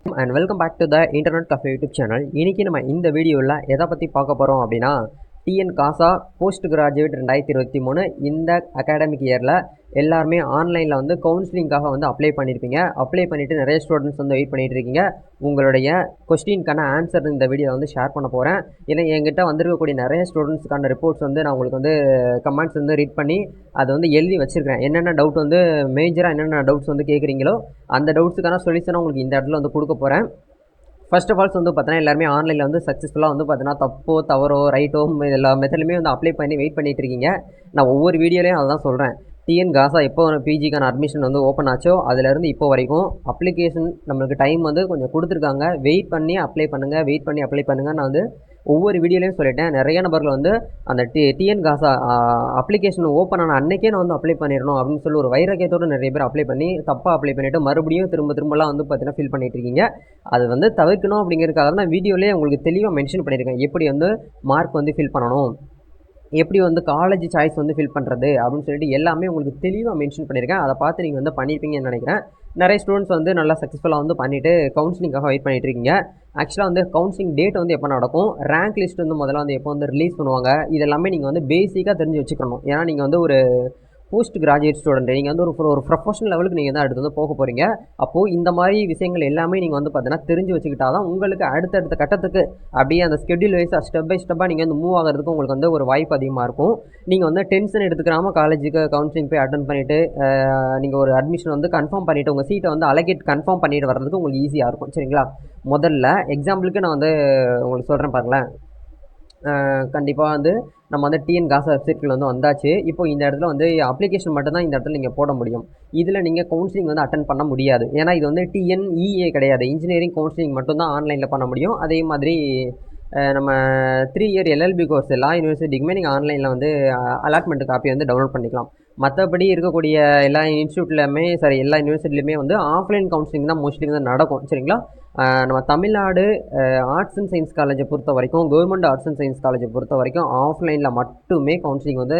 And welcome back to the Internet Cafe YouTube channel. இன்னைக்கு நம்ம இந்த வீடியோவில் எதை பற்றி பார்க்க போகிறோம் அப்படின்னா டிஎன் காசா போஸ்ட் கிராஜுவேட் 2023 இந்த அகாடமிக் இயரில் எல்லாருமே ஆன்லைனில் வந்து கவுன்சிலிங்காக வந்து அப்ளை பண்ணியிருப்பீங்க. அப்ளை பண்ணிவிட்டு நிறைய ஸ்டூடெண்ட்ஸ் வந்து வெயிட் பண்ணிகிட்டு இருக்கீங்க. உங்களுடைய கொஸ்டின்கான ஆன்சர் இந்த வீடியோவில் வந்து ஷேர் பண்ண போகிறேன். ஏன்னா என்கிட்ட வந்திருக்கக்கூடிய நிறைய ஸ்டூடெண்ட்ஸ்க்கான ரிப்போர்ட்ஸ் வந்து நான் உங்களுக்கு வந்து கமெண்ட்ஸ் வந்து ரீட் பண்ணி அதை வந்து எழுதி வச்சுருக்கேன். என்னென்ன டவுட் வந்து மேஜராக என்னென்ன டவுட்ஸ் வந்து கேட்குறீங்களோ அந்த டவுட்ஸுக்கான சொல்யூஷனை உங்களுக்கு இந்த இடத்துல வந்து கொடுக்க போகிறேன். ஃபர்ஸ்ட் ஆஃப் ஆல்ஸ் வந்து பார்த்தீங்கன்னா எல்லாருமே ஆன்லைனில் வந்து சக்ஸஸ்ஃபுல்லாக வந்து பார்த்தீங்கன்னா தப்போ தவறோ ரைட்டோ எல்லா மெத்தட்லையுமே வந்து அப்ளை பண்ணி வெயிட் பண்ணிகிட்டு இருக்கீங்க. நான் ஒவ்வொரு வீடியோலையும் அதுதான் சொல்கிறேன். டிஎன் காசா எப்போ பிஜிக்கான அட்மிஷன் வந்து ஓப்பன் ஆச்சோ அதுலேருந்து இப்போ வரைக்கும் அப்ளிகேஷன் நம்மளுக்கு டைம் வந்து கொஞ்சம் கொடுத்துருக்காங்க. வெயிட் பண்ணி அப்ளை பண்ணுங்கள் நான் வந்து ஒவ்வொரு வீடியோலையும் சொல்லிட்டேன். நிறைய நபர்கள் வந்து அந்த டிஎன் காசா அப்ளிகேஷன் ஓப்பன் ஆன அன்றைக்கே நான் வந்து அப்ளை பண்ணிடணும் அப்படின்னு சொல்லி ஒரு வைராக்கியத்தோடு நிறைய பேர் அப்ளை பண்ணி தப்பாக அப்ளை பண்ணிவிட்டு மறுபடியும் திரும்பலாம் வந்து பார்த்தீங்கன்னா ஃபில் பண்ணிட்டு இருக்கீங்க. அது வந்து தவிர்க்கணும் அப்படிங்கிறதுக்காக தான் வீடியோலேயே உங்களுக்கு தெளிவாக மென்ஷன் பண்ணியிருக்கேன். எப்படி வந்து மார்க் வந்து ஃபில் பண்ணணும், எப்படி வந்து காலேஜ் சாய்ஸ் வந்து ஃபில் பண்ணுறது அப்படின்னு சொல்லிட்டு எல்லாமே உங்களுக்கு தெளிவாக மென்ஷன் பண்ணியிருக்கேன். அதை பார்த்து நீங்கள் வந்து பண்ணியிருப்பீங்கன்னு நினைக்கிறேன். நிறைய ஸ்டூடெண்ட்ஸ் வந்து நல்லா சக்ஸஸ்ஃபுல்லாக வந்து பண்ணிவிட்டு கவுன்சிலிங்காக வெயிட் பண்ணிகிட்டு இருக்கீங்க. ஆக்சுவலாக வந்து கவுன்சிலிங் டேட் வந்து எப்போ நடக்கும், ரேங்க் லிஸ்ட் வந்து முதல்ல வந்து எப்போ வந்து ரிலீஸ் பண்ணுவாங்க, இது எல்லாமே நீங்கள் வந்து பேசிக்காக தெரிஞ்சு வச்சுக்கணும். ஏன்னா நீங்கள் வந்து ஒரு போஸ்ட் கிராஜுவேட் ஸ்டூடெண்ட், நீங்கள் வந்து ஒரு ப்ரொஃபஷனல் லெவலுக்கு நீங்கள் தான் அடுத்து வந்து போக போகிறீங்க. அப்போது இந்த மாதிரி விஷயங்கள் எல்லாமே நீங்கள் வந்து பார்த்தீங்கன்னா தெரிஞ்சு வச்சுக்கிட்டா தான் உங்களுக்கு அடுத்தடுத்த கட்டத்துக்கு அப்படியே அந்த ஸ்கெட்யூல் வைஸாக ஸ்டெப் பை ஸ்டெப்பாக நீங்கள் வந்து மூவ் ஆகிறதுக்கு உங்களுக்கு வந்து ஒரு வாய்ப்பு அதிகமாக இருக்கும். நீங்கள் வந்து டென்ஷன் எடுத்துக்கிறாமல் காலேஜுக்கு கவுன்சிலிங் போய் அட்டன் பண்ணிவிட்டு நீங்கள் ஒரு அட்மிஷன் வந்து கன்ஃபார்ம் பண்ணிவிட்டு உங்கள் சீட்டை வந்து அலோகேட் கன்ஃபார்ம் பண்ணிட்டு வர்றதுக்கு உங்களுக்கு ஈஸியாக இருக்கும். சரிங்களா? முதல்ல எக்ஸாம்பிளுக்கு நான் வந்து உங்களுக்கு சொல்கிறேன் பாருங்களேன். கண்டிப்பாக வந்து நம்ம வந்து டிஎன் காசா வெப்சைட்டில் வந்து வந்தாச்சு. இப்போ இந்த இடத்துல வந்து அப்ளிகேஷன் மட்டும் தான் இந்த இடத்துல நீங்கள் போட முடியும். இதில் நீங்கள் கவுன்சிலிங் வந்து அட்டன் பண்ண முடியாது. ஏன்னா இது வந்து டிஎன்இஏ கிடையாது. இன்ஜினியரிங் கவுன்சிலிங் மட்டும்தான் ஆன்லைனில் பண்ண முடியும். அதே மாதிரி நம்ம 3 இயர் எல்எல்பி கோர்ஸ் எல்லா யூனிவர்சிட்டிக்குமே நீங்கள் ஆன்லைனில் வந்து அலாட்மெண்ட் காப்பி வந்து டவுன்லோட் பண்ணிக்கலாம். மற்றபடி இருக்கக்கூடிய எல்லா இன்ஸ்டியூட்லையுமே எல்லா யூனிவர்சிட்டிலையுமே வந்து ஆஃப்லைன் கவுன்சிலிங் தான் மோஸ்ட்லி வந்து நடக்கும். சரிங்களா? நம்ம தமிழ்நாடு ஆர்ட்ஸ் அண்ட் சயின்ஸ் காலேஜை பொறுத்த வரைக்கும், கவர்மெண்ட் ஆர்ட்ஸ் அண்ட் சயின்ஸ் காலேஜை பொறுத்த வரைக்கும் ஆஃப்லைனில் மட்டுமே கவுன்சிலிங் வந்து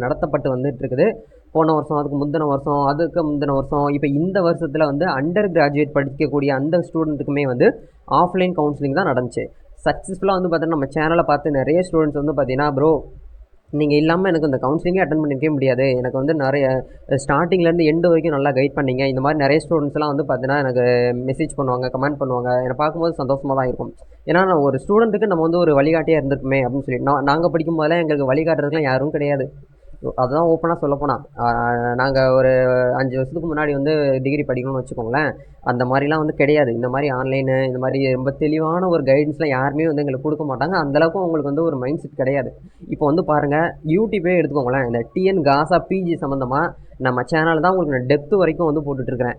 நடத்தப்பட்டு வந்துட்டு இருக்குது. போன வருஷம், அதுக்கு முந்தின வருஷம், அதுக்கு முந்தின வருஷம், இப்போ இந்த வருஷத்தில் வந்து அண்டர் கிராஜுவேட் படிக்கக்கூடிய அந்த ஸ்டூடெண்ட்டுக்குமே வந்து ஆஃப்லைன் கவுன்சிலிங் தான் நடந்துச்சு. சக்ஸஸ்ஃபுல்லாக வந்து பார்த்தீங்கன்னா நம்ம சேனலை பார்த்து நிறைய ஸ்டூடெண்ட்ஸ் வந்து பார்த்தீங்கன்னா, ப்ரோ நீங்கள் இல்லாமல் எனக்கு இந்த கவுன்சிலிங்கே அட்டன் பண்ணிக்கவே முடியாது, எனக்கு வந்து நிறைய ஸ்டார்டிங்லேருந்து எண்டு வரைக்கும் நல்லா கைட் பண்ணிங்க, இந்த மாதிரி நிறைய ஸ்டூடெண்ட்ஸ்லாம் வந்து பார்த்தீங்கன்னா எனக்கு மெசேஜ் பண்ணுவாங்க, கமெண்ட் பண்ணுவாங்க. என்னை பார்க்கும்போது சந்தோஷமாக தான் இருக்கும். ஏன்னா நான் ஒரு ஸ்டூடெண்ட்டுக்கு நம்ம வந்து ஒரு வழிகாட்டியாக இருந்திருக்குமே அப்படின்னு சொல்லி நாங்கள் படிக்கும் போதெல்லாம் எங்களுக்கு வழிகாட்டுறதுக்குலாம் யாரும் கிடையாது. அதுதான் ஓப்பனாக சொல்லப்போனால் நாங்கள் ஒரு 5 வருஷத்துக்கு முன்னாடி வந்து டிகிரி படிக்கணும்னு வச்சுக்கோங்களேன், அந்த மாதிரிலாம் வந்து கிடையாது. இந்த மாதிரி ஆன்லைனு இந்த மாதிரி ரொம்ப தெளிவான ஒரு கைடன்ஸ்லாம் யாருமே வந்து எங்களுக்கு கொடுக்க மாட்டாங்க. அந்தளவுக்கு உங்களுக்கு வந்து ஒரு மைண்ட் செட் கிடையாது. இப்போ வந்து பாருங்கள், யூடியூப்பே எடுத்துக்கோங்களேன், இந்த டிஎன் காசா பிஜி சம்மந்தமாக நம்ம சேனல் தான் உங்களுக்கு நான் டெப்த்து வரைக்கும் வந்து போட்டுட்ருக்கிறேன்.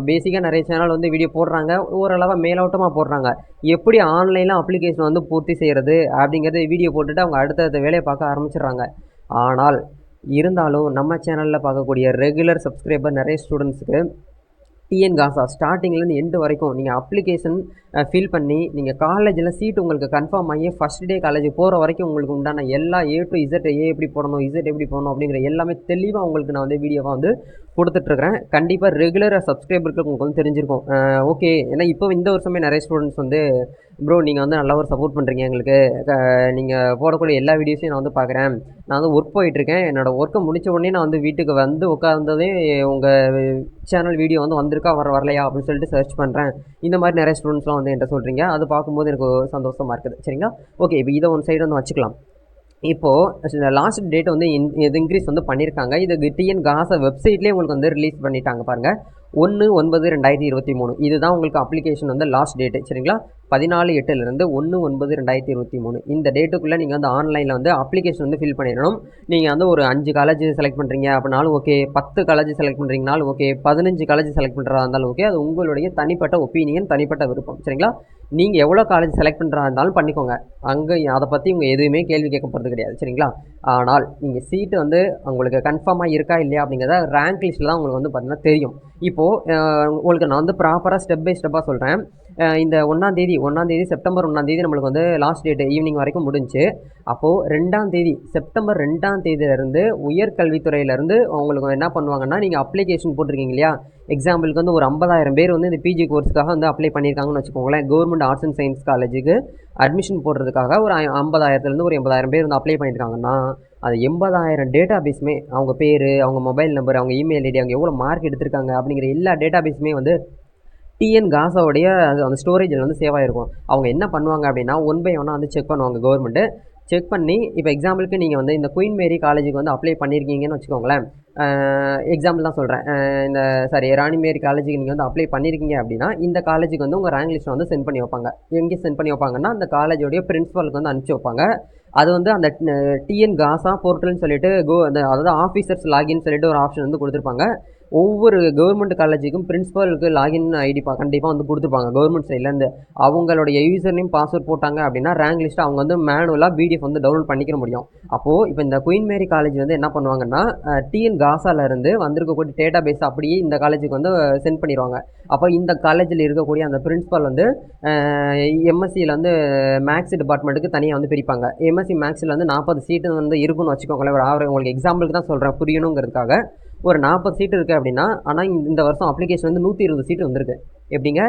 பேசிக்காக நிறைய சேனல் வந்து வீடியோ போடுறாங்க, ஓரளவாக மேலோட்டமாக போடுறாங்க. எப்படி ஆன்லைனில் அப்ளிகேஷன் வந்து பூர்த்தி செய்கிறது அப்படிங்கிறது வீடியோ போட்டுட்டு அவங்க அடுத்தடுத்த வேலையை பார்க்க ஆரம்பிச்சிடுறாங்க. ஆனால் இருந்தாலும் நம்ம சேனலில் பார்க்கக்கூடிய ரெகுலர் சப்ஸ்கிரைபர் நிறைய ஸ்டூடெண்ட்ஸுக்கு டிஎன் காசா ஸ்டார்டிங்லேருந்து எண்டு வரைக்கும் நீங்கள் அப்ளிகேஷன் ஃபில் பண்ணி நீங்கள் காலேஜில் சீட் உங்களுக்கு கன்ஃபார்ம் ஆகி ஃபஸ்ட் டே காலேஜ் போகிற வரைக்கும் உங்களுக்கு உண்டான எல்லா ஏ டு இசட், எப்படி போடணும், இசட் எப்படி போடணும் அப்படிங்கிற எல்லாமே தெளிவாக உங்களுக்கு நான் வந்து வீடியோவாக வந்து கொடுத்துட்ருக்குறேன். கண்டிப்பாக ரெகுலர் சப்ஸ்கிரைபருக்கு உங்களுக்கு வந்து தெரிஞ்சிருக்கும். ஓகே, ஏன்னா இப்போ இந்த வருஷமே நிறைய ஸ்டூடெண்ட்ஸ் வந்து ப்ரோ நீங்கள் வந்து நல்லா ஒரு சப்போர்ட் பண்ணுறீங்க எங்களுக்கு, நீங்கள் போடக்கூடிய எல்லா வீடியோஸையும் நான் வந்து பார்க்குறேன், நான் வந்து ஒர்க் போயிட்டுருக்கேன், என்னோடய ஒர்க்கை முடித்த உடனே நான் வந்து வீட்டுக்கு வந்து உட்காந்ததே உங்கள் சேனல் வீடியோ வந்து வந்திருக்கா வரலையா அப்படின்னு சொல்லிட்டு சர்ச் பண்ணுறேன். இந்த மாதிரி நிறைய ஸ்டூடெண்ட்ஸ்லாம் வந்து என்கிட்ட சொல்கிறீங்க. அது பார்க்கும்போது எனக்கு சந்தோஷமாக இருக்குது. சரிங்களா? ஓகே, இப்போ இதை ஒன் சைடு வந்து வச்சுக்கலாம். இப்போது லாஸ்ட் டேட் வந்து இது இன்க்ரீஸ் வந்து பண்ணியிருக்காங்க. இது டிஎன் காசா வெப்சைட்லேயே உங்களுக்கு வந்து ரிலீஸ் பண்ணிட்டாங்க பாருங்கள். 1/9/2023 இதுதான் உங்களுக்கு அப்ளிகேஷன் வந்து லாஸ்ட் டேட்டு. சரிங்களா? 14/8 1/9/2023 இந்த டேட்டுக்குள்ளே நீங்கள் வந்து ஆன்லைனில் வந்து அப்ளிகேஷன் வந்து ஃபில் பண்ணிடணும். நீங்கள் வந்து ஒரு 5 காலேஜ் செலக்ட் பண்ணுறீங்க அப்படின்னாலும் ஓகே, 10 காலேஜ் செலக்ட் பண்ணுறீங்கனாலும் ஓகே, 15 காலேஜ் செலக்ட் பண்ணுறதா இருந்தாலும் ஓகே, அது உங்களுடைய தனிப்பட்ட ஒப்பீனியன், தனிப்பட்ட விருப்பம். சரிங்களா? நீங்கள் எவ்வளோ காலேஜ் செலக்ட் பண்ணுறதா இருந்தாலும் பண்ணிக்கோங்க. அங்கே அதை பற்றி உங்கள் எதுவுமே கேள்வி கேட்க போகிறது கிடையாது. சரிங்களா? ஆனால் நீங்கள் சீட்டு வந்து உங்களுக்கு கன்ஃபார்மாக இருக்கா இல்லையா அப்படிங்கிறத ரேங்க் லிஸ்ட்டில் தான் உங்களுக்கு வந்து பார்த்தீங்கன்னா தெரியும். இப்போது உங்களுக்கு நான் வந்து ப்ராப்பராக ஸ்டெப் பை ஸ்டெப்பாக சொல்கிறேன். இந்த 1ஆம் தேதி செப்டம்பர் 1ஆம் தேதி நம்மளுக்கு வந்து லாஸ்ட் டேட் ஈவினிங் வரைக்கும் முடிஞ்சு. அப்போது 2ஆம் தேதி செப்டம்பர் 2ஆம் தேதியிலேருந்து உயர்கல்வித்துறையிலேருந்து உங்களுக்கு என்ன பண்ணுவாங்கன்னா, நீங்கள் அப்ளிகேஷன் போட்டிருக்கீங்க இல்லையா, எக்ஸாம்பிளுக்கு வந்து ஒரு 50,000 பேர் வந்து இந்த பிஜி கோர்ஸுக்காக வந்து அப்ளை பண்ணியிருக்காங்கன்னு வச்சுக்கோங்களேன். கவர்மெண்ட் ஆர்ட்ஸ் அண்ட் சயின்ஸ் காலேஜுக்கு அட்மிஷன் போடுறதுக்காக ஒரு 50,000லேருந்து ஒரு 80,000 பேர் வந்து அப்ளை பண்ணியிருக்காங்கன்னா, அது 80,000 டேட்டா பேஸுமே அவங்க பேர், அவங்க மொபைல் நம்பர், அவங்க இமெயில் ஐடி, அவங்க எவ்வளோ மார்க் எடுத்திருக்காங்க அப்படிங்கிற எல்லா டேட்டா பேஸுமே வந்து டிஎன் காசாவுடைய அந்த ஸ்டோரேஜில் வந்து சேவ் ஆகிருக்கும். அவங்க என்ன பண்ணுவாங்க அப்படின்னா, ஒன் பை ஒன்னாக வந்து செக் பண்ணுவாங்க கவர்மெண்ட்டு. செக் பண்ணி இப்போ எக்ஸாம்பிளுக்கு நீங்கள் வந்து இந்த குயின் மேரி காலேஜுக்கு வந்து அப்ளை பண்ணியிருக்கீங்கன்னு வச்சுக்கோங்களேன். எக்ஸாம்பிள் தான் சொல்கிறேன். ராணி மேரி காலேஜுக்கு நீங்கள் வந்து அப்ளை பண்ணியிருக்கீங்க அப்படின்னா, இந்த காலேஜுக்கு வந்து உங்கள் ரேங்க் லிஸ்ட்டை வந்து சென்ட் பண்ணி வைப்பாங்க. எங்கே சென்ட் பண்ணி வைப்பாங்கன்னா, அந்த காலேஜோடைய பிரின்ஸிபலுக்கு வந்து அனுப்பிச்சி வைப்பாங்க. அது வந்து அந்த டிஎன் காசா போர்ட்டல்னு சொல்லிட்டு அதாவது ஆஃபீஸர்ஸ் லாகின் சொல்லிட்டு ஒரு ஆப்ஷன் வந்து கொடுத்துருப்பாங்க. ஒவ்வொரு கவர்மெண்ட் காலேஜுக்கும் பிரின்ஸிபலுக்கு லாகின் ஐடி கண்டிப்பாக வந்து கொடுத்துருப்பாங்க கவர்மெண்ட் சைட்லேருந்து. அவங்களுடைய யூசர் நேம் பாஸ்வேர்ட் போட்டாங்க அப்படின்னா ரேங்க் லிஸ்ட்டை அவங்க வந்து மேனுவலாக பிடிஎஃப் வந்து டவுன்லோட் பண்ணிக்க முடியும். அப்போது இப்போ இந்த குயின் மேரி காலேஜ் வந்து என்ன பண்ணுவாங்கன்னா, டிஎன் காசாலேருந்து வந்திருக்கக்கூடிய டேட்டா பேஸ் அப்படியே இந்த காலேஜுக்கு வந்து சென்ட் பண்ணிடுவாங்க. அப்போ இந்த காலேஜில் இருக்கக்கூடிய அந்த பிரின்ஸிபல் வந்து எம்எஸ்சியில் வந்து மேக்ஸ் டிபார்ட்மெண்ட்டுக்கு தனியாக வந்து பிரிப்பாங்க. எம்எஸ்சி மேக்ஸில் வந்து 40 சீட்டு வந்து இருக்குன்னு வச்சுக்கோங்களேன். ஒரு உங்களுக்கு எக்ஸாம்பிளுக்கு தான் சொல்கிறேன் புரியணுங்கிறதுக்காக. ஒரு 40 சீட்டு இருக்குது அப்படின்னா, ஆனால் இந்த வருஷம் அப்ளிகேஷன் வந்து 120 சீட்டு வந்திருக்கு. எப்படிங்க,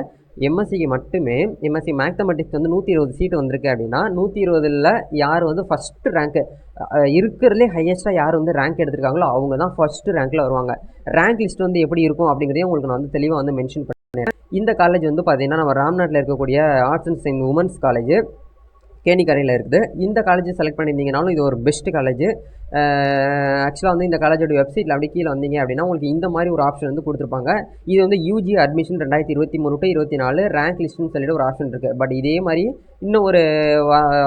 எம்எஸ்சிக்கு மட்டுமே எம்எஸ்சி மேத்தமெட்டிக்ஸ் வந்து 120 சீட்டு வந்திருக்கு அப்படின்னா, 120ல் யார் வந்து ஃபஸ்ட்டு ரேங்க்கு இருக்கிறதுலே ஹையஸ்ட்டாக யார் வந்து ரேங்க் எடுத்திருக்காங்களோ அவங்க தான் ஃபஸ்ட்டு ரேங்க்கில் வருவாங்க. ரேங்க் லிஸ்ட் வந்து எப்படி இருக்கும் அப்படிங்கிறதையும் உங்களுக்கு நான் வந்து தெளிவாக வந்து மென்ஷன் பண்ணேன். இந்த காலேஜ் வந்து பார்த்தீங்கன்னா, நம்ம ராம்நாட்டில் இருக்கக்கூடிய arts and science women's college கேணிக்கரையில் இருக்குது. இந்த காலேஜ் செலக்ட் பண்ணியிருந்தீங்கனாலும் இது ஒரு பெஸ்ட்டு காலேஜ். ஆக்சுவலாக வந்து இந்த காலேஜோட வெப்சைட்டில் அப்படி கீழே வந்தீங்க அப்படின்னா உங்களுக்கு இந்த மாதிரி ஒரு ஆப்ஷன் வந்து கொடுத்துருப்பாங்க. இது வந்து யூஜி அட்மிஷன் 2023-24 ரேங்க் லிஸ்ட்னு சொல்லிட்டு ஒரு ஆப்ஷன் இருக்குது. பட் இதே மாதிரி இன்னும் ஒரு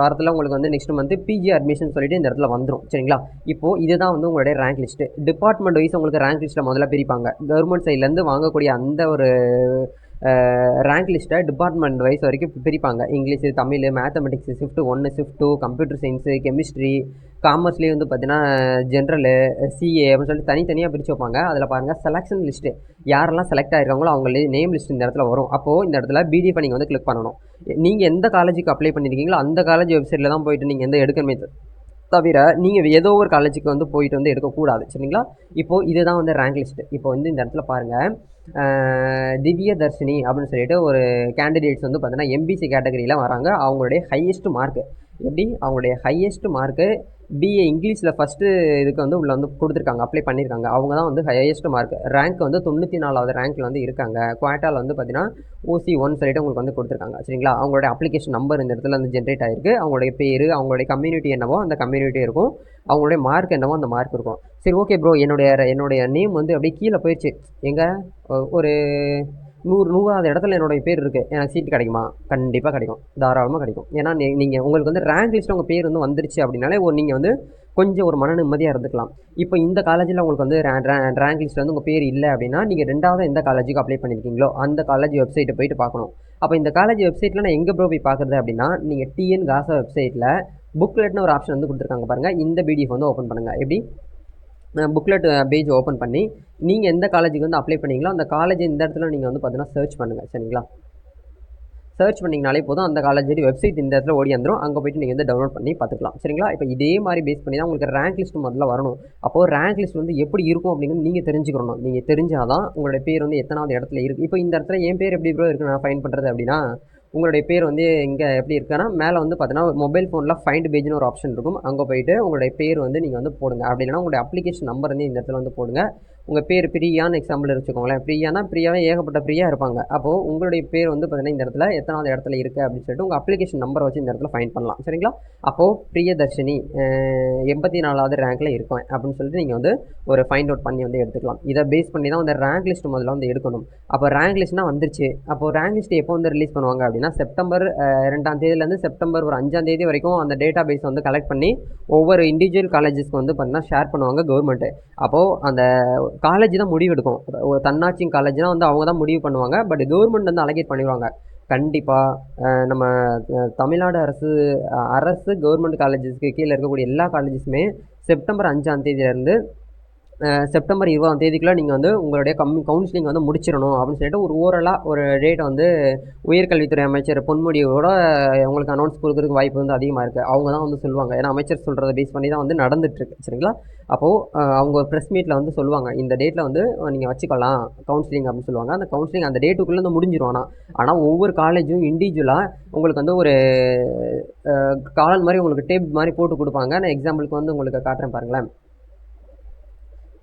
வாரத்தில் உங்களுக்கு வந்து நெக்ஸ்ட் மந்த்து பிஜி அட்மிஷன் சொல்லிட்டு இந்த இடத்துல வந்துடும். சரிங்களா? இப்போது இதுதான் வந்து உங்களுடைய ரேங்க் லிஸ்ட்டு. டிபார்ட்மெண்ட் வைஸ் உங்களுக்கு ரேங்க் லிஸ்ட்டில் முதல்ல பிரிப்பாங்க. கவர்மெண்ட் சைட்லேருந்து வாங்கக்கூடிய அந்த ஒரு ரேங்க் லிஸ்ட்டை டிபார்ட்மெண்ட் வைஸ் வரைக்கும் பிரிப்பாங்க. English, Tamil, mathematics, shift 1, shift 2, computer science, chemistry, காமர்ஸ்லேயே வந்து பார்த்தீங்கன்னா ஜென்ரலு, சிஏ அப்படின்னு சொல்லிட்டு தனித்தனியாக பிரித்து வைப்பாங்க. அதில் பாருங்கள் செலெக்ஷன் லிஸ்ட்டு யாரெல்லாம் செலக்ட் ஆகிருக்காங்களோ அவங்க நேம் லிஸ்ட் இந்த இடத்துல வரும். அப்போது இந்த இடத்துல பிடிஎஃப் நீங்கள் வந்து கிளிக் பண்ணணும். நீங்கள் எந்த காலேஜுக்கு அப்ளை பண்ணியிருக்கீங்களோ அந்த காலேஜ் வெப்சைட்டில் தான் போயிட்டு நீங்கள் எந்த எடுக்கணுமே தவிர நீங்கள் ஏதோ ஒரு காலேஜுக்கு வந்து போயிட்டு வந்து எடுக்கக்கூடாது. சரிங்களா? இப்போது இதுதான் வந்து ரேங்க் லிஸ்ட்டு. இப்போ வந்து இந்த இடத்துல பாருங்கள், திவ்ய தர்ஷினி அப்படின்னு சொல்லிட்டு ஒரு கேண்டிடேட்ஸ் வந்து பார்த்தீங்கன்னா எம்பிசி கேட்டகரியில் வராங்க. அவங்களுடைய ஹையஸ்ட் மார்க்கு எப்படி, அவங்களுடைய ஹையஸ்ட் மார்க்கு பிஏ இங்கிலீஷில் ஃபஸ்ட்டு இதுக்கு வந்து உள்ள வந்து கொடுத்துருக்காங்க, அப்ளை பண்ணியிருக்காங்க. அவங்க தான் வந்து ஹையஸ்ட் மார்க். ரேங்க் வந்து 94வது ரேங்க்கில் வந்து இருக்காங்க. குவாட்டாவில் வந்து பார்த்தீங்கன்னா OC1 சொல்லிட்டு உங்களுக்கு வந்து கொடுத்துருக்காங்க. சரிங்களா? அவங்களுடைய அப்ளிகேஷன் நம்பர் இந்த இடத்துல வந்து ஜென்ரேட் ஆகிருக்கு. அவங்களுடைய பேர், அவங்களுடைய கம்யூனிட்டி என்னவோ அந்த கம்யூனிட்டி இருக்கும், அவங்களுடைய மார்க் என்னவோ அந்த மார்க் இருக்கும். சரி, ஓகே ப்ரோ, என்னுடைய நேம் வந்து அப்படியே கீழே போயிடுச்சு. எங்கே ஒரு 100வது இடத்துல என்னுடைய பேர் இருக்குது, எனக்கு சீட் கிடைக்குமா? கண்டிப்பாக கிடைக்கும், தாராளமாக கிடைக்கும். ஏன்னா நீங்கள் உங்களுக்கு வந்து ரேங்க் லிஸ்ட்டில் உங்கள் பேர் வந்து வந்துருச்சு அப்படின்னாலே நீங்கள் வந்து கொஞ்சம் ஒரு மன நிம்மதியாக இருந்துக்கலாம். இப்போ இந்த காலேஜில் உங்களுக்கு வந்து ரேங்க் லிஸ்ட்டில் வந்து உங்கள் பேர் இல்லை அப்படின்னா நீங்கள் ரெண்டாவது எந்த காலேஜுக்கு அப்ளை பண்ணியிருக்கீங்களோ அந்த காலேஜ் வெப்சைட்டை போயிட்டு பார்க்கணும். அப்போ இந்த காலேஜ் வெப்சைட்டில் நான் எங்கே ப்ரோ போய் பார்க்குறது அப்படின்னா, நீங்கள் டிஎன் காசா வெப்சைட்டில் புக்லெட்னு ஒரு ஆப்ஷன் வந்து கொடுத்துருக்காங்க பாருங்கள். இந்த பிடிஎஃப் வந்து ஓப்பன் பண்ணுங்கள். எப்படி, புக்லெட் பேஜ் ஓப்பன் பண்ணி நீங்கள் எந்த காலேஜுக்கு வந்து அப்ளை பண்ணீங்களோ அந்த காலேஜ் இந்த இடத்துல நீங்கள் வந்து பார்த்தீங்கன்னா சர்ச் பண்ணுங்கள். சரிங்களா? சர்ச் பண்ணிங்கனாலே போதும், அந்த காலேஜோட வெப்சைட் இந்த இடத்துல ஓடி வந்துடும். அங்கே போய்ட்டு நீங்கள் வந்து டவுன்லோட் பண்ணி பார்த்துக்கலாம். சரிங்களா? இப்போ இதே மாதிரி பேஸ் பண்ணி தான் உங்களுக்கு ரேங்க் லிஸ்ட் முதல்ல வரணும். அப்போது ரேங்க் லிஸ்ட் வந்து எப்படி இருக்கும் அப்படிங்கிறது நீங்கள் தெரிஞ்சுக்கணும். நீங்கள் தெரிஞ்சால் தான் உங்களுடைய பேர் வந்து எத்தனாவது இடத்துல இருக்குது. இப்போ இந்த இடத்துல என் பேர் எப்படி ப்ரோ இருக்குது நான் ஃபைண்ட் பண்ணுறது அப்படின்னா, உங்களுடைய பேர் வந்து இங்கே எப்படி இருக்குன்னா மேலே வந்து பார்த்தீங்கன்னா மொபைல் ஃபோனில் ஃபைண்ட் பேஜ்னு ஒரு ஆப்ஷன் இருக்கும். அங்கே போய்ட்டு உங்களுடைய பேர் வந்து நீங்கள் வந்து போடுங்க. அப்படி இல்லைனா உங்களுடைய அப்ளிகேஷன் நம்பர் வந்து இந்த இடத்துல வந்து போடுங்க. உங்கள் பேர் பிரியான்னு எக்ஸாம்பிள் வச்சுக்கோங்களேன். பிரியானா பிரியாவே ஏகப்பட்ட பிரியா இருப்பாங்க. அப்போது உங்களுடைய பேர் வந்து பார்த்தீங்கன்னா இந்த இடத்துல எத்தனாவது இடத்துல இருக்குது அப்படின்னு சொல்லிட்டு உங்கள் அப்ளிகேஷன் நம்பரை வச்சு இந்த இடத்துல ஃபைண்ட் பண்ணலாம். சரிங்களா? அப்போது பிரியதர்ஷினி 84வது ரேங்க்கில் இருக்கும் அப்படின்னு சொல்லிட்டு நீங்கள் வந்து ஒரு ஃபைண்ட் அவுட் பண்ணி வந்து எடுத்துக்கலாம். இதை பேஸ் பண்ணி தான் அந்த ரேங்க் லிஸ்ட் முதல்ல வந்து எடுக்கணும். அப்போ ரேங்க் லிஸ்ட்னா வந்துருச்சு. அப்போது ரேங்க் லிஸ்ட் எப்போ வந்து ரிலீஸ் பண்ணுவாங்க அப்படின்னா செப்டம்பர் 2ஆம் தேதியிலேருந்து செப்டம்பர் ஒரு 5ஆம் தேதி வரைக்கும் அந்த டேட்டா பேஸ் வந்து கலெக்ட் பண்ணி ஒவ்வொரு இண்டிவிஜுவல் காலேஜஸ்க்கு வந்து பார்த்தீங்கன்னா ஷேர் பண்ணுவாங்க கவர்மெண்ட்டு. அப்போது அந்த காலேஜ் தான் முடிவு எடுக்கும். ஒரு தன்னாட்சி காலேஜ்னால் வந்து அவங்க தான் முடிவு பண்ணுவாங்க. பட் கவர்மெண்ட் வந்து அலகேட் பண்ணிடுவாங்க. கண்டிப்பாக நம்ம தமிழ்நாடு அரசு கவர்மெண்ட் காலேஜஸ்க்கு கீழே இருக்கக்கூடிய எல்லா காலேஜஸுமே செப்டம்பர் 5ஆம் தேதியிலேருந்து செப்டம்பர் 20ஆம் தேதிக்குள்ளே நீங்கள் வந்து உங்களுடைய கவுன்சிலிங் வந்து முடிச்சிடணும் அப்படின்னு சொல்லிட்டு ஒரு ஓரலாக ஒரு டேட்டை வந்து உயர்கல்வித்துறை அமைச்சர் பொன்முடியோட உங்களுக்கு அனௌன்ஸ் கொடுக்குறதுக்கு வாய்ப்பு வந்து அதிகமாக இருக்குது. அவங்க தான் வந்து சொல்லுவாங்க. ஏன்னா அமைச்சர் சொல்கிறத பேஸ் பண்ணி தான் வந்து நடந்துட்டுருக்கு. சரிங்களா? அப்போது அவங்க ப்ரெஸ் மீட்டில் வந்து சொல்லுவாங்க, இந்த டேட்டில் வந்து நீங்கள் வச்சுக்கலாம் கவுன்சிலிங் அப்படின்னு சொல்லுவாங்க. அந்த கவுன்சிலிங் அந்த டேட்டுக்குள்ளே வந்து முடிஞ்சிடும். ஆனால் ஒவ்வொரு காலேஜும் இண்டிவிஜுவலாக உங்களுக்கு வந்து ஒரு காலன் மாதிரி உங்களுக்கு டேப் மாதிரி போட்டு கொடுப்பாங்க. நான் எக்ஸாம்பிளுக்கு வந்து உங்களுக்கு காட்டுறேன் பாருங்களேன்.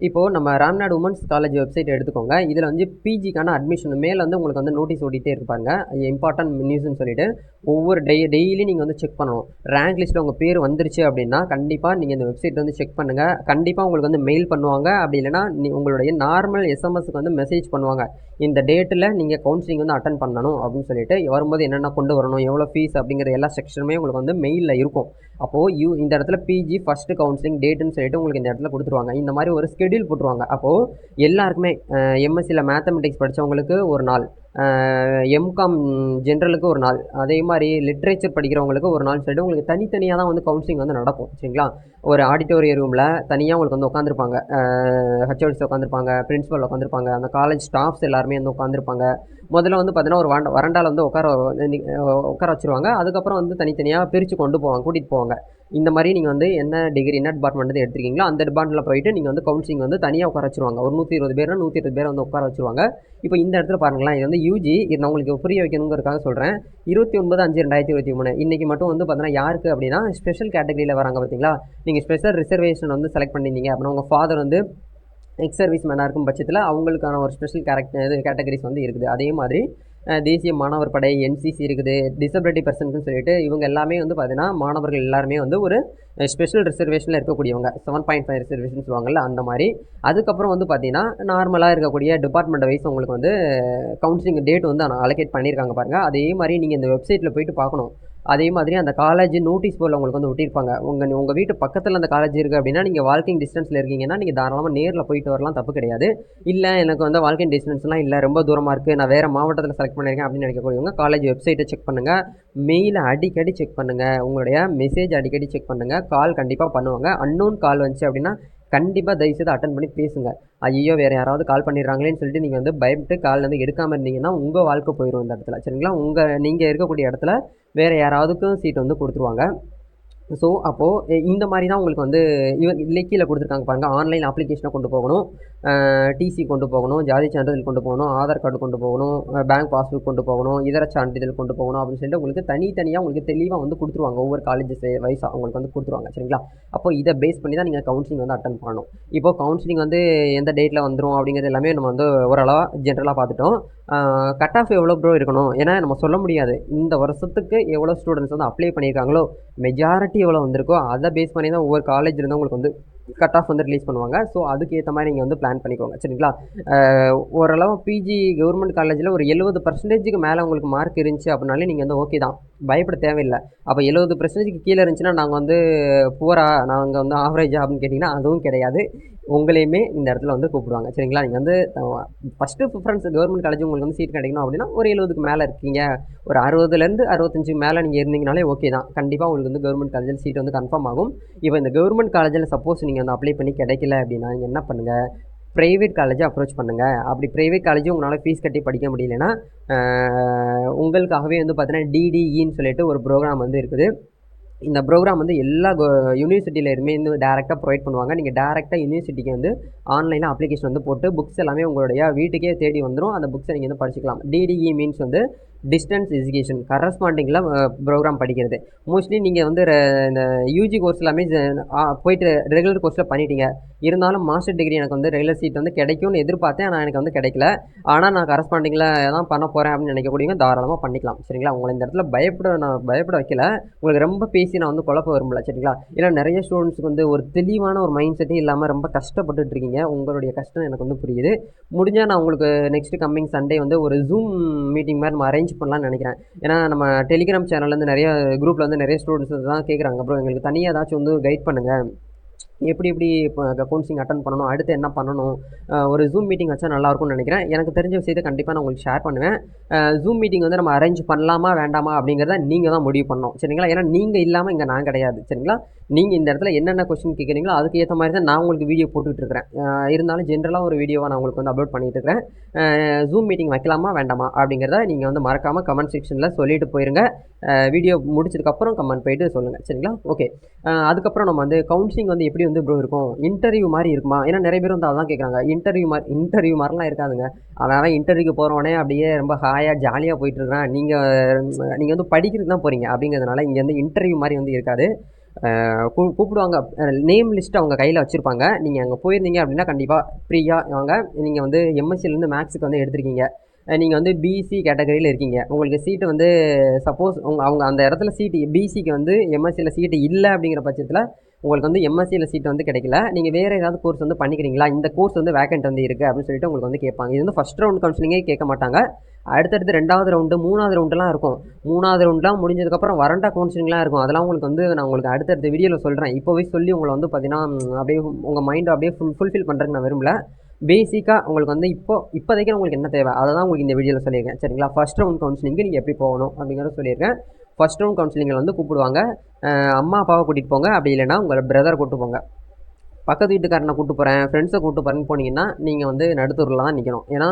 இப்போது நம்ம ராம்நாடு உமன்ஸ் காலேஜ் வெப்சைட் எடுத்துக்கோங்க. இதில் வந்து பிஜிக்கான அட்மிஷன் மேலே வந்து உங்களுக்கு வந்து நோட்டீஸ் ஓடிட்டே இருப்பாங்க. இம்பார்ட்டன்ட் நியூஸ்னு சொல்லிட்டு ஒவ்வொரு டெய்லி நீங்கள் வந்து செக் பண்ணணும். ரேங்க் லிஸ்ட்டில் உங்கள் பேர் வந்துருச்சு அப்படின்னா கண்டிப்பாக நீங்கள் இந்த வெப்சைட் வந்து செக் பண்ணுங்கள். கண்டிப்பாக உங்களுக்கு வந்து மெயில் பண்ணுவாங்க. அப்படி இல்லைனா உங்களுடைய நார்மல் எஸ்எம்எஸ்க்கு வந்து மெசேஜ் பண்ணுவாங்க. இந்த டேட்டில் நீங்கள் கவுன்சிலிங் வந்து அட்டன் பண்ணணும் அப்படின்னு சொல்லிட்டு வரும்போது என்னென்ன கொண்டு வரணும், எவ்வளோ ஃபீஸ் அப்படிங்கிற எல்லா செக்ஷனுமே உங்களுக்கு வந்து மெயிலில் இருக்கும். அப்போது இந்த இடத்துல பிஜி ஃபஸ்ட்டு கவுன்சிலிங் டேட்டுன்னு சொல்லிட்டு உங்களுக்கு இந்த இடத்துல கொடுத்துருவாங்க. இந்த மாதிரி ஒரு ஸ்கெடியூல் போட்டுருவாங்க. அப்போது எல்லாருக்குமே எம்எஸ்சியில் மேத்தமெட்டிக்ஸ் படித்தவங்களுக்கு ஒரு நாள், எம்காம் ஜென்ரலுக்கு ஒரு நாள், அதே மாதிரி லிட்ரேச்சர் படிக்கிறவங்களுக்கு ஒரு நாள் சொல்லிட்டு உங்களுக்கு தனித்தனியாக தான் வந்து கவுன்சிலிங் வந்து நடக்கும். சரிங்களா? ஒரு ஆடிட்டோரிய ரூமில் தனியாக உங்களுக்கு வந்து உட்காந்துருப்பாங்க. ஹெச்ஓடிஸ் உட்காந்துருப்பாங்க, பிரின்ஸிபல் உட்காந்துருப்பாங்க, அந்த காலேஜ் ஸ்டாஃப்ஸ் எல்லாருமே வந்து உட்காந்துருப்பாங்க. முதல்ல வந்து பார்த்தீங்கன்னா ஒரு வரண்டாவில் வந்து உட்கார வச்சுருவாங்க. அதுக்கப்புறம் வந்து தனித்தனியாக பிரித்து கூட்டிகிட்டு போவாங்க. இந்த மாதிரி நீங்கள் வந்து என்ன டிகிரி என்ன டிபார்ட்மெண்ட் வந்து எடுத்துருக்கீங்களோ அந்த டிபார்ட்மெண்ட்டில் போயிட்டு நீங்கள் வந்து கவுன்சிலிங் வந்து தனியாக உட்கார வச்சுருவாங்க. ஒரு 120 பேர் 120 பேர் வந்து உட்கார வச்சுருவாங்க. இப்போ இந்த இடத்துல பாருங்களேன், இது வந்து யூஜி. இது நான் உங்களுக்கு புரிய வைக்கணுங்கிறதுக்காக சொல்கிறேன். 29/5/2023 இன்றைக்கி மட்டும் வந்து பார்த்தீங்கன்னா யாருக்கு அப்படின்னா ஸ்பெஷல் கேட்டகரியில் வராங்க பார்த்தீங்களா? நீங்கள் ஸ்பெஷல் ரிசர்வேஷன் வந்து செலக்ட் பண்ணியிருந்தீங்க அப்படின்னா உங்கள் ஃபாதர் வந்து எக்ஸ் சர்வீஸ் மேனாக இருக்கும் பட்சத்தில் அவங்களுக்கான ஒரு ஸ்பெஷல் கேட்டகரிஸ் வந்து இருக்குது. அதே மாதிரி தேசிய மாணவர் படை, என்சிசி இருக்குது, டிசபிலிட்டி பர்சன்ட்னு சொல்லிட்டு இவங்க எல்லாமே வந்து பார்த்தீங்கன்னா மாணவர்கள் எல்லாருமே வந்து ஒரு ஸ்பெஷல் ரிசர்வேஷனில் இருக்கக்கூடியவங்க. 7.5 ரிசர்வேஷன் சொல்லுவாங்கள்ல அந்த மாதிரி. அதுக்கப்புறம் வந்து பார்த்தீங்கன்னா நார்மலாக இருக்கக்கூடிய டிபார்ட்மெண்ட் வைஸ் உங்களுக்கு வந்து கவுன்சிலிங் டேட் வந்து அலோகேட் பண்ணியிருக்காங்க பாருங்கள். அதே மாதிரி நீங்கள் இந்த வெப்சைட்டில் போயிட்டு பார்க்கணும். அதே மாதிரி அந்த காலேஜ் நோட்டீஸ் போர்டில் உங்களுக்கு வந்து ஒட்டியிருப்பாங்க. உங்கள் வீட்டு பக்கத்தில் அந்த காலேஜ் இருக்குது அப்படின்னா நீங்கள் வாக்கிங் டிஸ்டன்ஸில் இருக்கீங்கன்னா நீங்கள் தாராளமாக நேரில் போயிட்டு வரலாம், தப்பு கிடையாது. இல்லை எனக்கு வந்து வாக்கிங் டிஸ்டன்ஸ்லாம் இல்லை, ரொம்ப தூரமாக இருக்குது, நான் வேறு மாவட்டத்தில் செலக்ட் பண்ணியிருக்கேன் அப்படின்னு நினைக்கக்கூடியவங்க காலேஜ் வெப்சைட்டை செக் பண்ணுங்கள். மெயிலை அடிக்கடி செக் பண்ணுங்கள். உங்களுடைய மெசேஜ் அடிக்கடி செக் பண்ணுங்கள். கால் கண்டிப்பாக பண்ணுவாங்க. அன்னோன் கால் வந்துச்சு அப்படின்னா கண்டிப்பாக தயவுசெய்து அட்டன் பண்ணி பேசுங்க. ஐயோ வேறு யாராவது கால் பண்ணிடுறாங்களேன்னு சொல்லிட்டு நீங்கள் வந்து பயப்பட்டு கால் வந்து எடுக்காமல் இருந்தீங்கன்னா உங்கள் வாழ்க்கை போயிடும் இந்த இடத்துல. சரிங்களா? நீங்கள் இருக்கக்கூடிய இடத்துல வேறு யாராவதுக்கும் சீட் வந்து கொடுத்துருவாங்க. ஸோ அப்போது இந்த மாதிரி தான் உங்களுக்கு வந்து கீழே கொடுத்துருக்காங்க பாருங்கள். ஆன்லைன் அப்ளிகேஷனை கொண்டு போகணும், டிசி கொண்டு போகணும், ஜாதி சான்றிதழ் கொண்டு போகணும், ஆதார் கார்டு கொண்டு போகணும், பேங்க் பாஸ்புக் கொண்டு போகணும், இதர சான்றிதழ் கொண்டு போகணும் அப்படின்னு சொல்லிட்டு உங்களுக்கு தனித்தனியாக உங்களுக்கு தெளிவாக வந்து கொடுத்துருவாங்க. ஒவ்வொரு காலேஜஸ் வைஸாக உங்களுக்கு வந்து கொடுத்துருவாங்க. சரிங்களா? அப்போ இதை பேஸ் பண்ணி தான் நீங்கள் கவுன்சிலிங் வந்து அட்டன் பண்ணணும். இப்போது கவுன்சிலிங் வந்து எந்த டேட்டில் வந்துடும் அப்படிங்கிறது எல்லாமே நம்ம வந்து ஓரளவாக ஜென்ரலாக பார்த்துட்டோம். கட் ஆஃப் எவ்வளோ ப்ரோ இருக்கணும், ஏன்னா நம்ம சொல்ல முடியாது இந்த வருஷத்துக்கு எவ்வளோ ஸ்டூடெண்ட்ஸ் வந்து அப்ளை பண்ணியிருக்காங்களோ மெஜாரிட்டி எவ்வளோ வந்திருக்கோ அதை பேஸ் பண்ணி தான் ஒவ்வொரு காலேஜ்லேருந்து உங்களுக்கு வந்து கட் ஆஃப் வந்து ரிலீஸ் பண்ணுவாங்க. ஸோ அதுக்கு ஏற்ற மாதிரி நீங்கள் வந்து பிளான் பண்ணிக்கோங்க. சரிங்களா? ஓரளவு பிஜி கவர்மெண்ட் காலேஜில் ஒரு 70% மேலே உங்களுக்கு மார்க் இருந்துச்சு அப்படின்னாலே நீங்கள் வந்து ஓகே தான், பயப்பட தேவையில்லை. அப்போ 70% கீழே இருந்துச்சுன்னா நாங்கள் வந்து புவரா, நாங்கள் வந்து ஆவரேஜா அப்படின்னு கேட்டிங்கன்னா அதுவும் கிடையாது. உங்களையுமே இந்த இடத்துல வந்து கூப்பிடுவாங்க. சரிங்களா? நீங்கள் வந்து ஃபஸ்ட்டு ப்ரிஃபரன்ஸ் கவர்மெண்ட் காலேஜ் உங்களுக்கு வந்து சீட் கிடைக்கணும் அப்படின்னா ஒரு 70க்கு மேலே இருக்கீங்க, ஒரு 60லேருந்து 65 மேலே நீங்கள் இருந்தீங்கனாலே ஓகே தான். கண்டிப்பாக உங்களுக்கு வந்து கவர்மெண்ட் காலேஜில் சீட் வந்து கன்ஃபார்ம் ஆகும். இப்போ இந்த கவர்மெண்ட் காலேஜில் சப்போஸ் நீங்கள் வந்து அப்ளை பண்ணி கிடைக்கல அப்படின்னா நீங்கள் என்ன பண்ணுங்கள், ப்ரைவேட் காலேஜை அப்ரோச் பண்ணுங்கள். அப்படி ப்ரைவேட் காலேஜும் உங்களால் ஃபீஸ் கட்டி படிக்க முடியலன்னா உங்களுக்காகவே வந்து பார்த்தீங்கன்னா டிடிஇன்னு சொல்லிட்டு ஒரு ப்ரோக்ராம் வந்து இருக்குது. இந்த ப்ரோக்ராம் வந்து எல்லா யூனிவர்சிட்டியிலேருமே வந்து டேரெக்டாக ப்ரொவைட் பண்ணுவாங்க. நீங்கள் டேரெக்டாக யூனிவர்சிட்டிக்கு வந்து ஆன்லைனில் அப்ளிகேஷன் வந்து போட்டு புக்ஸ் எல்லாமே உங்களுடைய வீட்டுக்கே தேடி வந்துடும். அந்த புக்ஸை நீங்கள் வந்து படிச்சுக்கலாம். டிடிஇ மீன்ஸ் வந்து டிஸ்டன்ஸ் எஜுகேஷன், கரஸ்பாண்டிங்கில் ப்ரோக்ராம் படிக்கிறது. மோஸ்ட்லி நீங்கள் வந்து இந்த யூஜி கோர்ஸ் எல்லாமே போயிட்டு ரெகுலர் கோர்ஸில் பண்ணிட்டீங்க, இருந்தாலும் மாஸ்டர் டிகிரி எனக்கு வந்து ரெகுலர் சீட் வந்து கிடைக்கும்னு எதிர்பார்த்தேன், ஆனால் எனக்கு வந்து கிடைக்கல, ஆனால் நான் கரஸ்பாண்டிங்கில் தான் பண்ண போகிறேன் அப்படின்னு நினைக்கக்கூடியவங்க தாராளமாக பண்ணிக்கலாம். சரிங்களா? உங்களை இந்த இடத்துல பயப்பட வைக்கல, உங்களுக்கு ரொம்ப பேசி நான் வந்து குழப்ப விரும்பல. சரிங்களா? ஏன்னா நிறைய ஸ்டூடெண்ட்ஸுக்கு வந்து ஒரு தெளிவான ஒரு மைண்ட் செட்டே இல்லாமல் ரொம்ப கஷ்டப்பட்டுட்டு இருக்கீங்க. உங்களுடைய கஷ்டம் எனக்கு வந்து புரியுது. முடிஞ்சால் நான் உங்களுக்கு நெக்ஸ்ட் கம்மிங் சண்டே வந்து ஒரு ஜூம் மீட்டிங் மாதிரி நம்ம அரேஞ்ச் பண்ணலாம்னு நினைக்கிறேன். ஏன்னா நம்ம டெலிகிராம் சேனல்லேருந்து நிறைய குரூப்பில் வந்து நிறைய ஸ்டூடெண்ட்ஸ் தான் கேட்குறாங்க, அப்புறம் எங்களுக்கு தனியாக ஏதாச்சும் வந்து கைட் பண்ணுங்கள், எப்படி இப்போ கவுன்சிலிங் அட்டன் பண்ணணும், அடுத்து என்ன பண்ணணும், ஒரு ஜூம் மீட்டிங் வச்சா நல்லாயிருக்கும்னு நினைக்கிறேன். எனக்கு தெரிஞ்ச விஷயத்தை கண்டிப்பாக நான் உங்களுக்கு ஷேர் பண்ணுவேன். ஜூம் மீட்டிங் வந்து நம்ம அரேஞ்ச் பண்ணலாமா வேண்டாமா அப்படிங்கிறத நீங்கள் தான் முடிவு பண்ணணும் சரிங்களா. ஏன்னா நீங்கள் இல்லாமல் இங்கே நான் கிடையாது சரிங்களா. நீங்கள் இந்த இடத்துல என்னென்ன கொஸ்டின் கேட்குறீங்களோ அதுக்கு ஏற்ற மாதிரி தான் நான் உங்களுக்கு வீடியோ போட்டுக்கிட்டு இருக்கிறேன். இருந்தாலும் ஜென்ரலாக ஒரு வீடியோவை நான் உங்களுக்கு வந்து அப்லோட் பண்ணிகிட்டு இருக்கிறேன். ஜூம் மீட்டிங் வைக்கலாமா வேண்டாமா அப்படிங்கிறத நீங்கள் வந்து மறக்காமல் கமெண்ட் செக்ஷனில் சொல்லிட்டு போயிருங்க. வீடியோ முடிச்சதுக்கப்புறம் கமெண்ட் போயிட்டு சொல்லுங்கள் சரிங்களா. ஓகே, அதுக்கப்புறம் நம்ம வந்து கவுன்சிலிங் வந்து எப்படி வந்து ப்ரோ இருக்கும், இன்டர்வியூ மாதிரி இருக்குமா? ஏன்னா நிறைய பேர் வந்து அதான் கேட்குறாங்க. இன்டர்வியூ மாதிரிலாம் இருக்காதுங்க. அவன் இன்டர்வியூக்கு போகிறவனே அப்படியே ரொம்ப ஹாயாக ஜாலியாக போயிட்டுருக்கான். நீங்கள் வந்து படிக்கிறதுக்கு தான் போகிறீங்க அப்படிங்கிறதுனால இங்கே வந்து இன்டர்வியூ மாதிரி வந்து இருக்காது. கூப்பிடுவாங்க, நேம் லிஸ்ட்டு அவங்க கையில் வச்சுருப்பாங்க. நீங்கள் அங்கே போயிருந்தீங்க அப்படின்னா கண்டிப்பாக ஃப்ரீயாக வாங்க. நீங்கள் வந்து எம்எஸ்சிலேருந்து மேக்ஸுக்கு வந்து எடுத்திருக்கீங்க, நீங்கள் வந்து பிசி கேட்டகரியில் இருக்கீங்க, உங்களுக்கு சீட்டு வந்து சப்போஸ் அவங்க அந்த இடத்துல சீட்டு பிசிக்கு வந்து எம்எஸ்சியில் சீட்டு இல்லை அப்படிங்கிற பட்சத்தில் உங்களுக்கு வந்து எம்எஸ்சியில் சீட் வந்து கிடைக்கல, நீங்கள் வேறு ஏதாவது கோர்ஸ் வந்து பண்ணிக்கிறீங்களா, இந்த கோர்ஸ் வந்து வேக்கண்ட் வந்து இருக்குது அப்படின்னு சொல்லிட்டு உங்களுக்கு வந்து கேட்பாங்க. இது வந்து ஃபஸ்ட் ரவுண்ட் கவுன்சிலிங்கே கேட்க மாட்டாங்க. அடுத்தடுத்து 2வது ரவுண்டு 3வது ரவுண்டுலாம் இருக்கும். 3வது ரவுண்டுலாம் முடிஞ்சதுக்கப்புறம் வறண்டா கவுன்சிலிங்லாம் இருக்கும். அதெல்லாம் உங்களுக்கு வந்து நான் உங்களுக்கு அடுத்தடுத்த வீடியோவில் சொல்கிறேன். இப்போவே சொல்லி உங்களை வந்து பார்த்தீங்கன்னா அப்படியே உங்கள் மைண்டை அப்படியே ஃபுல்ஃபில் பண்ணுறதுக்கு நான் விரும்பல. பேசிக்காக உங்களுக்கு வந்து இப்போதைக்கு உங்களுக்கு என்ன தேவை அதை தான் உங்களுக்கு இந்த வீடியோவில் சொல்லியிருக்கேன் சரிங்களா. ஃபஸ்ட் ரவுண்ட் கவுன்சிலிங்க்கு நீங்கள் எப்படி போகணும் அப்படிங்கிறத சொல்லியிருக்கேன். ஃபஸ்ட் ரவுண்ட் கவுன்சிலிங்கில் வந்து கூப்பிடுவாங்க. அம்மா அப்பாவை கூட்டிகிட்டு போங்க, அப்படி இல்லைனா உங்கள் பிரதரை கூப்பிட்டு போங்க. பக்கத்து வீட்டுக்காரனை கூப்பிட்டு போகிறேன், ஃப்ரெண்ட்ஸை கூப்பிட்டு போகிறேன்னு போனீங்கன்னா நீங்கள் வந்து நடுத்தூரில் தான் நிற்கணும். ஏன்னா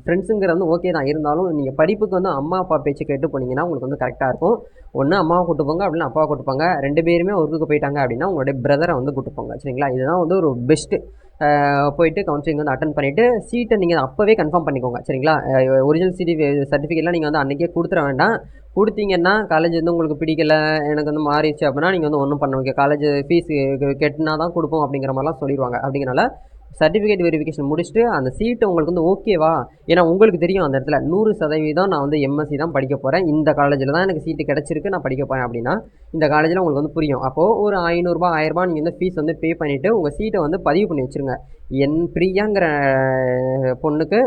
ஃப்ரெண்ட்ஸுங்கிறது வந்து ஓகே தான், இருந்தாலும் நீங்கள் படிப்புக்கு வந்து அம்மா அப்பா பேச்சு கேட்டு போனீங்கன்னா உங்களுக்கு வந்து கரெக்டாக இருக்கும். ஒன்று அம்மாவை கூப்பிட்டு போங்க, அப்படின்னா அப்பாவை கூப்பிட்டு போங்க. 2 பேருமே ஒர்க்குக்கு போயிட்டாங்க அப்படின்னா உங்களுடைய பிரதரை வந்து கூப்பிட்டு போங்க சரிங்களா. இதுதான் வந்து ஒரு பெஸ்ட்டு. போயிட்டு கவுன்சிலிங் வந்து அட்டன் பண்ணிவிட்டு சீட்டை நீங்கள் அப்போவே கன்ஃபார்ம் பண்ணிக்கோங்க சரிங்களா. ஒரிஜினல் சர்டிஃபிகேட்லாம் நீங்கள் வந்து அன்றைக்கே கொடுத்துட வேண்டாம். கொடுத்தீங்கன்னா காலேஜ் வந்து உங்களுக்கு பிடிக்கல, எனக்கு வந்து மாறிடுச்சு அப்படின்னா நீங்கள் வந்து ஒன்றும் பண்ண வைக்க, காலேஜ் ஃபீஸ் கெட்டினா தான் கொடுப்போம் அப்படிங்கிற மாதிரிலாம் சொல்லிடுவாங்க. அப்படிங்கிறனால சர்டிஃபிகேட் வெரிஃபிகேஷன் முடிச்சுட்டு அந்த சீட்டு உங்களுக்கு வந்து ஓகேவா, ஏன்னா உங்களுக்கு தெரியும் அந்த இடத்துல 100% நான் வந்து எம்எஸ்சி தான் படிக்க போகிறேன், இந்த காலேஜில் தான் எனக்கு சீட்டு கிடச்சிருக்கு, நான் படிக்க போகிறேன் அப்படின்னா இந்த காலேஜில் உங்களுக்கு வந்து புரியும். அப்போது ஒரு 500 1000 நீங்கள் வந்து ஃபீஸ் வந்து பே பண்ணிவிட்டு உங்கள் சீட்டை வந்து பதிவு பண்ணி வச்சுருங்க. என் பிரியாங்கிற பொண்ணுக்கு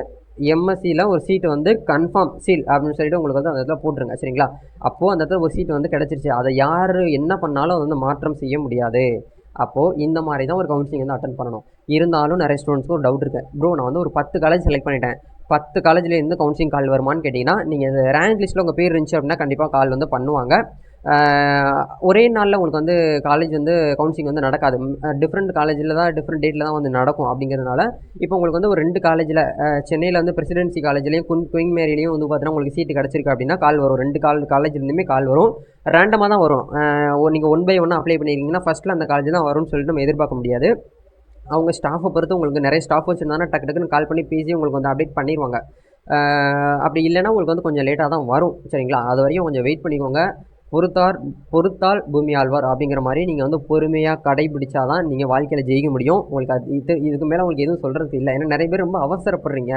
எம்எஸ்சியில் ஒரு சீட்டு வந்து கன்ஃபார்ம் சீல் அப்படின்னு சொல்லிட்டு உங்களுக்கு வந்து அந்த இடத்துல போட்டுருங்க சரிங்களா. அப்போது அந்த இடத்துல ஒரு சீட்டு வந்து கிடச்சிருச்சு, அதை யார் என்ன பண்ணாலும் வந்து மாற்றம் செய்ய முடியாது. அப்போது இந்த மாதிரி தான் ஒரு கவுன்சிலிங் வந்து அட்டன் பண்ணணும். இருந்தாலும் நிறைய ஸ்டூடெண்ட்ஸ்க்கு ஒரு டவுட் இருக்குது, ப்ரோ நான் வந்து ஒரு 10 காலேஜ் செலக்ட் பண்ணிட்டேன், 10 காலேஜ்லேருந்து கவுன்சிலிங் கால் வருமானு கேட்டிங்கன்னா, நீங்கள் ரேங்க் லிஸ்ட்டில் உங்கள் பேர் இருந்துச்சு அப்படின்னா கண்டிப்பாக கால் வந்து பண்ணுவாங்க. ஒரே நாளில் உங்களுக்கு வந்து காலேஜ் வந்து கவுன்சிலிங் வந்து நடக்காது. டிஃப்ரெண்ட் காலேஜில் தான் டிஃப்ரெண்ட் டேட்டில் தான் வந்து நடக்கும். அப்படிங்கிறதுனால இப்போ உங்களுக்கு வந்து ஒரு 2 காலேஜில் சென்னையில் வந்து பிரசிடென்சி காலேஜ்லேயும் குயின் மேரிலையும் வந்து பார்த்தீங்கன்னா உங்களுக்கு சீட்டு கிடச்சிருக்கு அப்படின்னா கால் வரும். 2 காலேஜ்லேருந்துமே கால் வரும். ரேண்டமாக தான் வரும். நீங்கள் 1 by 1 அப்ளை பண்ணியிருக்கீங்கன்னா ஃபஸ்ட்டில் அந்த காலேஜ் தான் வரும்னு சொல்லிட்டு நம்ம எதிர்பார்க்க முடியாது. அவங்க ஸ்டாஃபை பொறுத்து உங்களுக்கு நிறைய ஸ்டாஃப் வச்சுருந்தாங்கன்னா டக்கு டக்குன்னு கால் பண்ணி பேசி உங்களுக்கு வந்து அப்டேட் பண்ணிடுவாங்க. அப்படி இல்லைன்னா உங்களுக்கு வந்து கொஞ்சம் லேட்டாக தான் வரும் சரிங்களா. அது வரையும் கொஞ்சம் வெயிட் பண்ணிக்கோங்க. பொறுத்தால் பூமி ஆழ்வார் அப்படிங்கிற மாதிரி நீங்கள் வந்து பொறுமையாக கடைபிடிச்சா தான் நீங்கள் வாழ்க்கையில் ஜெயிக்க முடியும். உங்களுக்கு இதுக்கு மேலே உங்களுக்கு எதுவும் சொல்கிறது இல்லை. ஏன்னா நிறைய பேர் ரொம்ப அவசரப்படுறீங்க.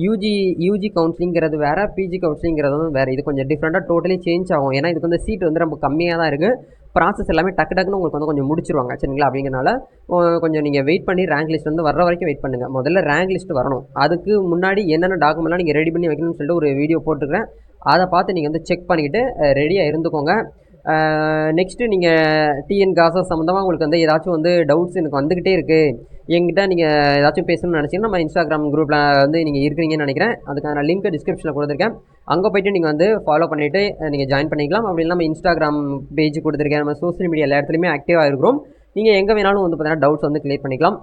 யூஜி கவுன்சிலிங்கிறது வேறு, பிஜி கவுன்சிலிங்கிறது வேறு. இது கொஞ்சம் டிஃப்ரெண்ட்டாக டோட்டலி சேஞ்ச் ஆகும். ஏன்னா இதுக்கு வந்து சீட் வந்து ரொம்ப கம்மியாக தான் இருக்குது. ப்ராசஸ் எல்லாமே டக்குன்னு உங்களுக்கு வந்து கொஞ்சம் முடிச்சிருவாங்க சரிங்களா. அப்படிங்கிறனால கொஞ்சம் நீங்கள் வெயிட் பண்ணி ரேங்க் லிஸ்ட் வந்து வர்ற வரைக்கும் வெயிட் பண்ணுங்கள். முதல்ல ரேங்க் லிஸ்ட் வரணும். அதுக்கு முன்னாடி என்னென்ன டாக்குமெண்ட்லாம் நீங்கள் ரெடி பண்ணி வைக்கணும்னு சொல்லிட்டு ஒரு வீடியோ போட்டுருக்கேன். அதை பார்த்து நீங்கள் வந்து செக் பண்ணிக்கிட்டு ரெடியாக இருந்துக்கோங்க. நெக்ஸ்ட்டு நீங்கள் டிஎன் காசா சம்மந்தமாக உங்களுக்கு வந்து ஏதாச்சும் வந்து டவுட்ஸ் எனக்கு வந்துக்கிட்டே இருக்குது, என்கிட்ட நீங்கள் ஏதாச்சும் பேசணும்னு நினச்சிங்கன்னா நம்ம இன்ஸ்டாகிராம் குரூப்பில் வந்து நீங்கள் இருக்கிறீங்கன்னு நினைக்கிறேன். அதுக்கான லிங்க் டிஸ்கிரிப்ஷனில் கொடுத்துருக்கேன். அங்கே போய்ட்டு நீங்கள் வந்து ஃபாலோ பண்ணிவிட்டு நீங்கள் ஜாயின் பண்ணிக்கலாம். அப்படி இல்லாமல் இன்ஸ்டாகிராம் பேஜ் கொடுத்துருக்கேன். நம்ம சோஷியல் மீடியா எல்லா இடத்துலையுமே ஆக்டிவாக இருக்கிறோம். நீங்கள் எங்கே வேணாலும் வந்து பார்த்தீங்கன்னா டவுட்ஸ் வந்து கிளியர் பண்ணிக்கலாம்.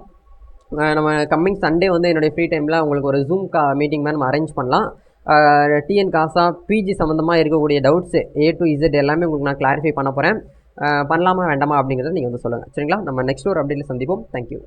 நம்ம கம்மிங் சண்டே வந்து என்னுடைய ஃப்ரீ டைமில் உங்களுக்கு ஒரு ஜூம் மீட்டிங் மாதிரி நம்ம அரேஞ்ச் பண்ணலாம். டிஎன் காசா பிஜி சம்மந்தமாக இருக்கக்கூடிய டவுட்ஸு A to Z எல்லாமே உங்களுக்கு நான் கிளாரிஃபை பண்ண போகிறேன். பண்ணலாமா வேண்டாமா அப்படிங்கிறத நீங்கள் வந்து சொல்லுங்கள் சரிங்களா. நம்ம நெக்ஸ்ட் ஒரு அப்டேட்டில் சந்திப்போம். தேங்க்யூ.